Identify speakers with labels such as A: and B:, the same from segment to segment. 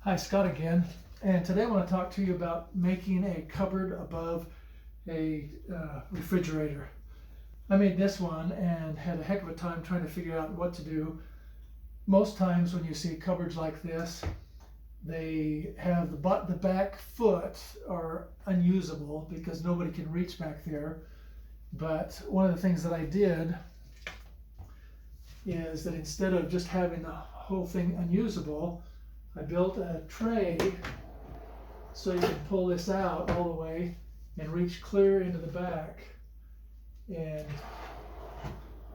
A: Hi, Scott again, and today I want to talk to you about making a cupboard above a refrigerator. I made this one and had a heck of a time trying to figure out what to do. Most times when you see cupboards like this, they have the back foot are unusable because nobody can reach back there. But one of the things that I did is that instead of just having the whole thing unusable, I built a tray so you can pull this out all the way and reach clear into the back, and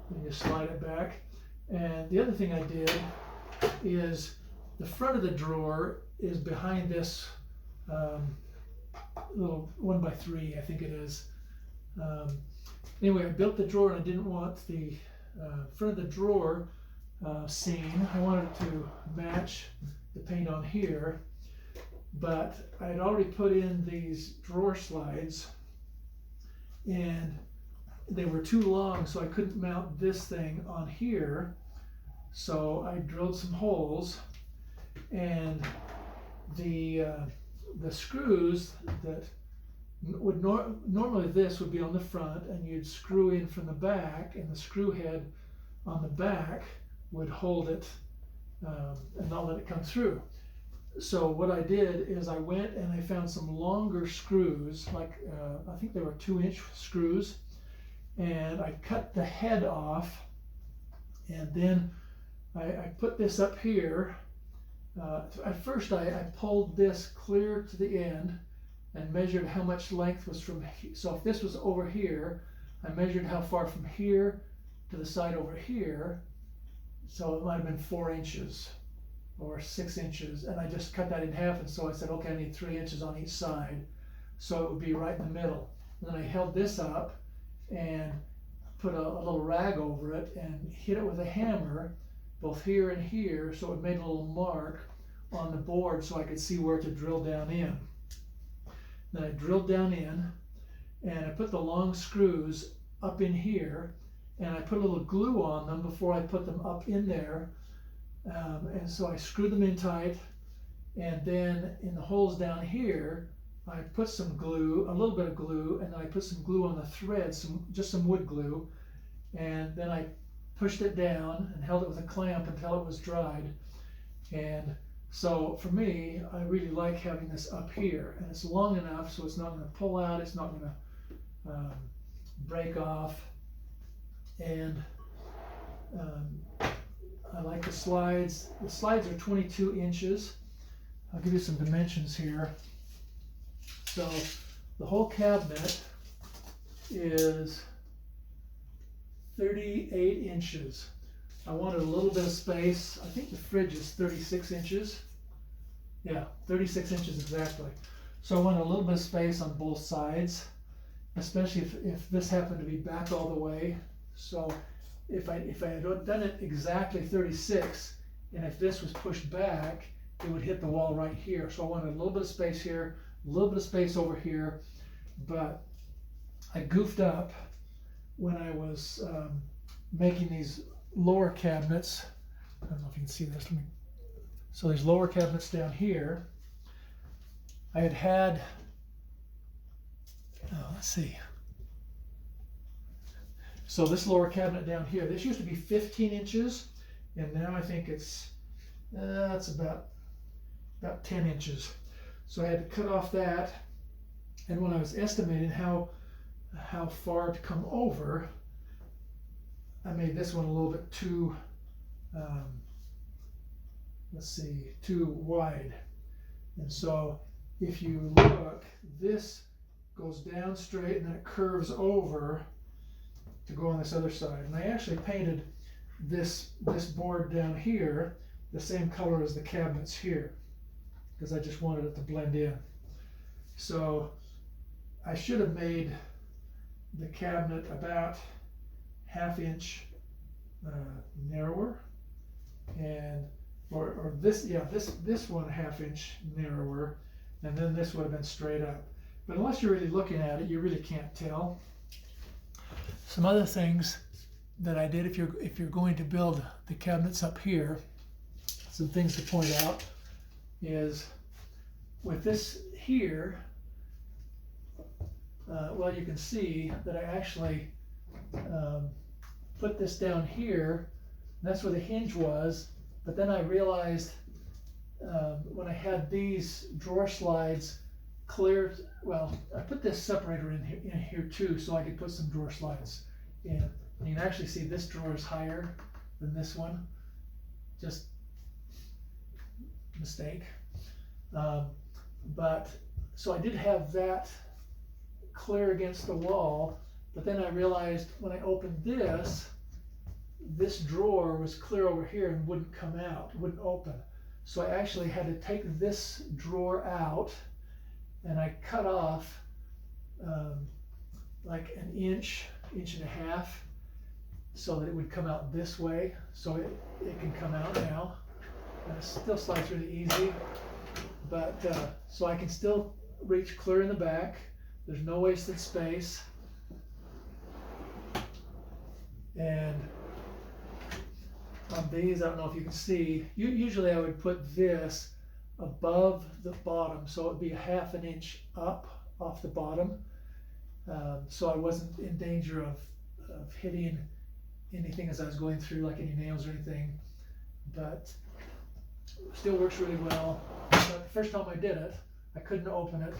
A: you just slide it back. And the other thing I did is the front of the drawer is behind this little 1x3, I think it is. Anyway, I built the drawer and I didn't want the front of the drawer seam. I wanted it to match the paint on here, but I had already put in these drawer slides and they were too long, so I couldn't mount this thing on here. So I drilled some holes, and the screws that would normally this would be on the front, and you'd screw in from the back, and the screw head on the back would hold it and not let it come through. So what I did is I went and I found some longer screws, like I think they were 2-inch screws, and I cut the head off, and then I put this up here. At first I pulled this clear to the end and measured how much length was from here. So if this was over here, I measured how far from here to the side over here. So it might have been 4 inches or 6 inches, and I just cut that in half, and so I said, okay, I need 3 inches on each side, so it would be right in the middle. And then I held this up and put a little rag over it and hit it with a hammer, both here and here, so it made a little mark on the board so I could see where to drill down in. Then I drilled down in, and I put the long screws up in here, and I put a little glue on them before I put them up in there. And so I screwed them in tight, and then in the holes down here, I put some glue, a little bit of glue, and then I put some glue on the threads, just some wood glue, and then I pushed it down and held it with a clamp until it was dried. And so for me, I really like having this up here, and it's long enough so it's not going to pull out, it's not going to break off. And I like the slides. The slides are 22 inches. I'll give you some dimensions here. So the whole cabinet is 38 inches. I wanted a little bit of space. I think the fridge is 36 inches. Yeah, 36 inches exactly. So I wanted a little bit of space on both sides, especially if this happened to be back all the way. So if I had done it exactly 36, and if this was pushed back, it would hit the wall right here. So I wanted a little bit of space here, a little bit of space over here, but I goofed up when I was making these lower cabinets. I don't know if you can see this. So these lower cabinets down here, I had, let's see. So this lower cabinet down here, this used to be 15 inches, and now I think it's about 10 inches. So I had to cut off that, and when I was estimating how far to come over, I made this one a little bit too, too wide. And so if you look, this goes down straight and then it curves over to go on this other side. And I actually painted this board down here the same color as the cabinets here, because I just wanted it to blend in. So I should have made the cabinet about ½ inch narrower, and or this one ½ inch narrower, and then this would have been straight up. But unless you're really looking at it, you really can't tell. Some other things that I did, if you're going to build the cabinets up here, some things to point out is with this here, well, you can see that I actually put this down here, and that's where the hinge was, but then I realized when I had these drawer slides clear, well, I put this separator in here too, so I could put some drawer slides in. And you can actually see this drawer is higher than this one, just mistake. But so I did have that clear against the wall, but then I realized when I opened this drawer was clear over here and wouldn't come out, wouldn't open. So I actually had to take this drawer out, and I cut off like an inch and a half so that it would come out this way. So it can come out now. And it still slides really easy, but so I can still reach clear in the back. There's no wasted space. And on these, I don't know if you can see, usually I would put this above the bottom, so it would be a ½ an inch up off the bottom, so I wasn't in danger of hitting anything as I was going through, like any nails or anything. But still works really well. But the first time I did it, I couldn't open it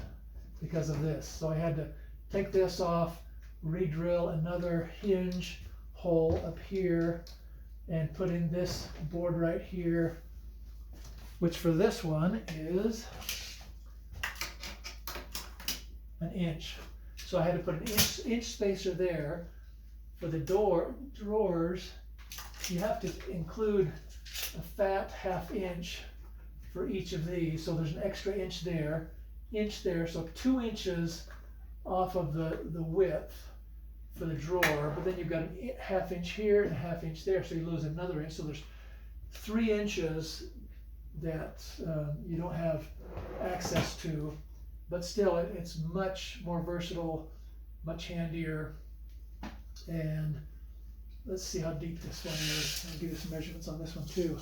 A: because of this, so I had to take this off, re-drill another hinge hole up here, and put in this board right here, which for this one is an inch. So I had to put an inch spacer there. For the drawers, you have to include a fat ½ inch for each of these. So there's an extra inch there, so 2 inches off of the width for the drawer, but then you've got a ½ inch here and a ½ inch there, so you lose another inch. So there's 3 inches that you don't have access to, but still it's much more versatile, much handier. And let's see how deep this one is. I'll give you some measurements on this one too.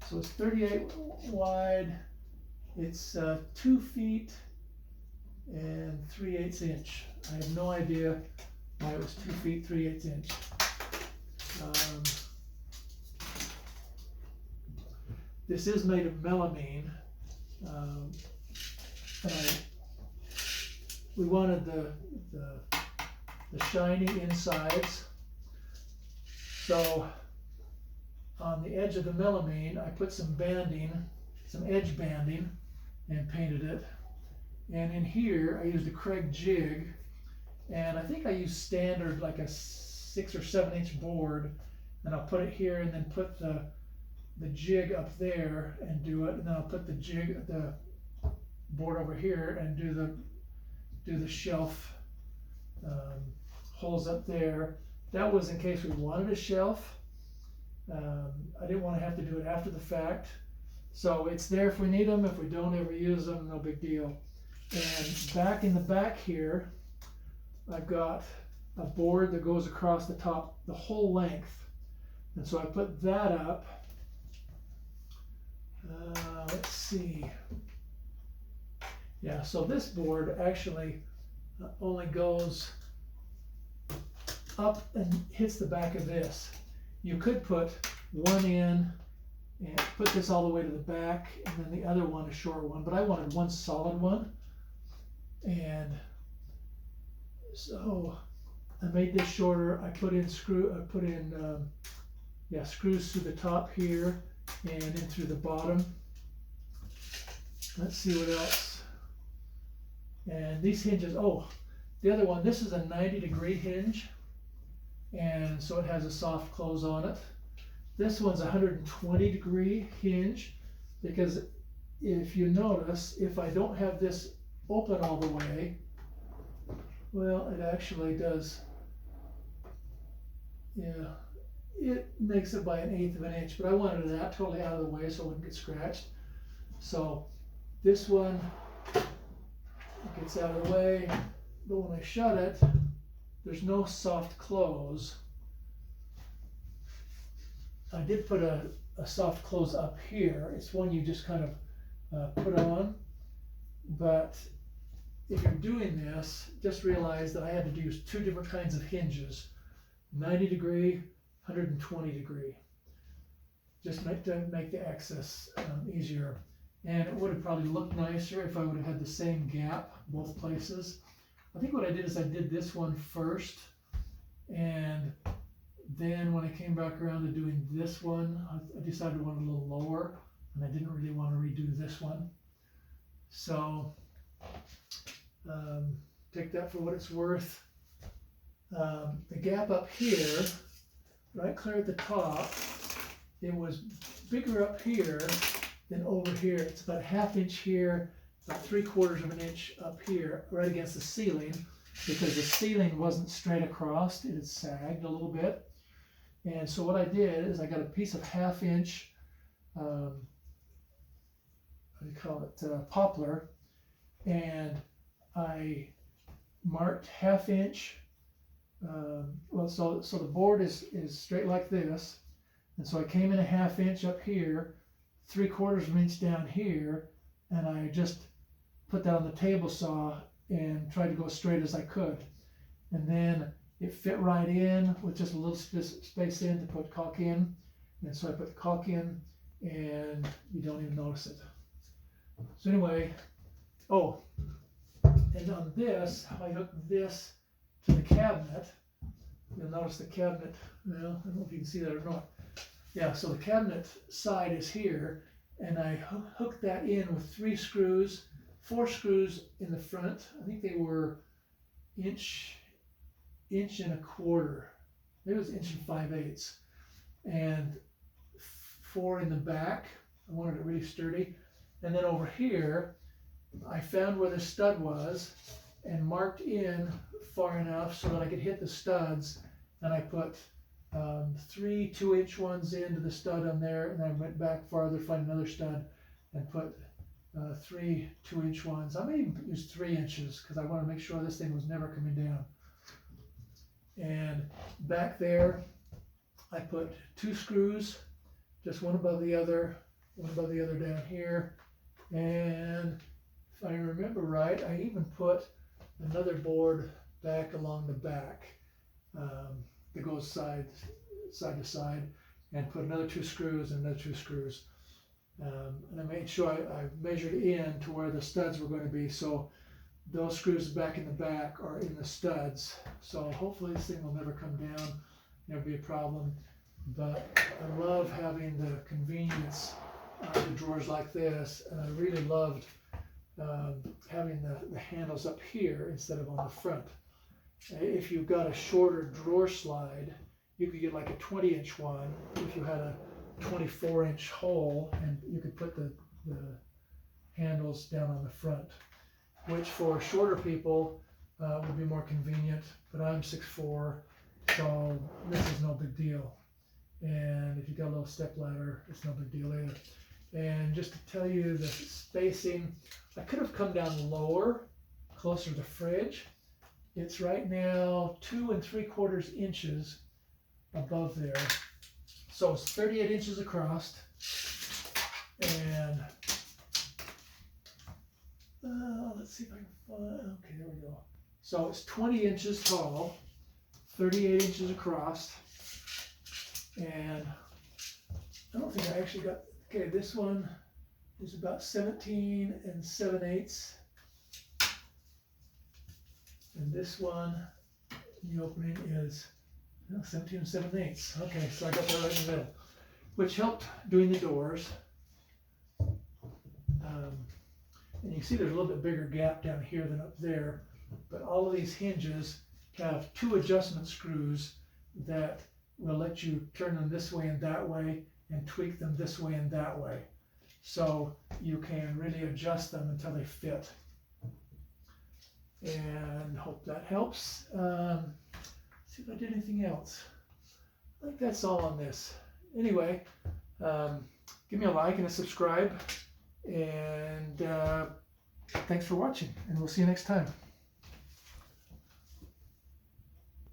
A: So it's 38 wide, it's 2 feet and 3/8 inch. I have no idea why it was 2 feet 3/8 inch. This is made of melamine. We wanted the shiny insides. So on the edge of the melamine, I put some banding, some edge banding, and painted it. And in here, I used a Craig jig, and I think I used standard, like a 6 or 7 inch board, and I'll put it here, and then put the jig up there and do it, and then I'll put the board over here and do the shelf holes up there. That was in case we wanted a shelf. I didn't want to have to do it after the fact. So it's there if we need them. If we don't ever use them, no big deal. And back in the back here, I've got a board that goes across the top, the whole length. And so I put that up. Let's see. Yeah, so this board actually only goes up and hits the back of this. You could put one in and put this all the way to the back, and then the other one, a short one, but I wanted one solid one. And so I made this shorter. I put in screws through the top here and in through the bottom. Let's see what else. And these hinges, oh, the other one, this is a 90-degree hinge, and so it has a soft close on it. This one's a 120-degree hinge, because if you notice, if I don't have this open all the way, well, it actually does, yeah, it makes it by 1/8 of an inch, but I wanted that totally out of the way so it wouldn't get scratched. So this one gets out of the way, but when I shut it, there's no soft close. I did put a soft close up here. It's one you just kind of put on. But if you're doing this, just realize that I had to use two different kinds of hinges, 90 degree, 120 degree, just to make the access easier. And it would have probably looked nicer if I would have had the same gap both places. I think what I did is I did this one first, and then when I came back around to doing this one, I decided I wanted a little lower, and I didn't really want to redo this one. So take that for what it's worth. The gap up here, right clear at the top, it was bigger up here than over here. It's about a ½ inch here, about 3/4 of an inch up here, right against the ceiling, because the ceiling wasn't straight across, it had sagged a little bit. And so what I did is I got a piece of ½ inch, what do you call it, poplar, and I marked ½ inch. Well, so the board is straight like this, and so I came in a ½ inch up here, 3/4 of an inch down here, and I just put that on the table saw and tried to go as straight as I could. And then it fit right in with just a little space in to put caulk in. And so I put the caulk in, and you don't even notice it. So anyway, oh, and on this, I hooked this to the cabinet. You'll notice the cabinet, well, I don't know if you can see that or not. Yeah, so the cabinet side is here, and I hooked that in with 3 screws, 4 screws in the front. I think they were inch and 1/4. Maybe it was 1 5/8, and 4 in the back. I wanted it really sturdy. And then over here, I found where the stud was and marked in far enough so that I could hit the studs, and I put 3 2-inch ones into the stud on there, and I went back farther, find another stud, and put 3 2-inch ones. I may even use 3 inches because I want to make sure this thing was never coming down. And back there, I put 2 screws, just one above the other down here. And if I remember right, I even put another board back along the back that goes side to side, and put another 2 screws and another 2 screws. And I made sure I measured in to where the studs were going to be, so those screws back in the back are in the studs. So hopefully this thing will never come down, never be a problem. But I love having the convenience of the drawers like this, and I really loved having the handles up here instead of on the front. If you've got a shorter drawer slide, you could get like a 20-inch one if you had a 24-inch hole, and you could put the handles down on the front, which for shorter people would be more convenient, but I'm 6'4", so this is no big deal. And if you've got a little step ladder, it's no big deal either. And just to tell you the spacing, I could have come down lower, closer to the fridge. It's right now 2 3/4 inches above there. So it's 38 inches across. And let's see if I can find, okay, there we go. So it's 20 inches tall, 38 inches across. And I don't think I actually got, okay, this one is about 17 7/8. And this one, the opening is 17 7/8. Okay, so I got that right in the middle, which helped doing the doors. And you can see there's a little bit bigger gap down here than up there, but all of these hinges have 2 adjustment screws that will let you turn them this way and that way, and tweak them this way and that way. So you can really adjust them until they fit. And hope that helps. See if I did anything else. I think that's all on this. Anyway, give me a like and a subscribe. And thanks for watching, and we'll see you next time.